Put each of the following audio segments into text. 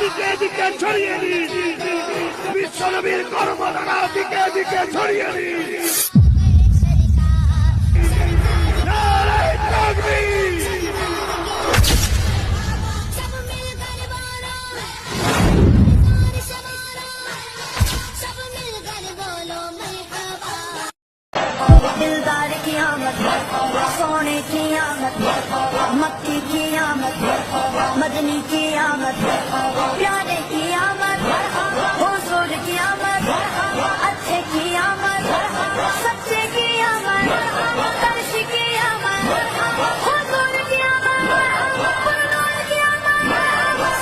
দিকে দিকে ছড়িয়ে দিন, বিশ্বনবীর কর্মধারা দিকে দিকে ছড়িয়ে দিন। নারায়ে তাকবীর। दिलदार की आमद, सोने की आमद, मक्की की आमद, मदनी की आमद, प्यारे की आमद, हुजूर की आमद, अच्छे की आमद, सच्चे की आमद, कर्श की आमद, हुजूर की आमद, पुरनूर की आमद,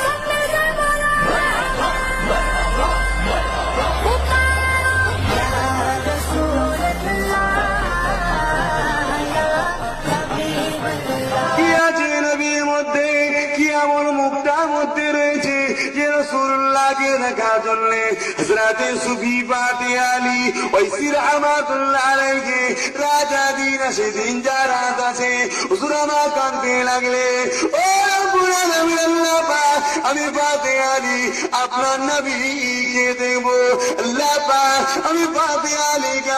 सब मिलकर बोलो দেখার জন্য হযরতে সুফি পাতে আলী ওয়াইসির রহমাতুল্লাহ আলাইহি রাজা দিন সেদিন যারা আছে হুজুর আমার কাঁদতে লাগলে ও রব্বুল আলামিন আল্লাহ পাক আমি পাতে আলী আপনার নবীকে দেব আল্লাহ পাক আমি পাতে আলীকে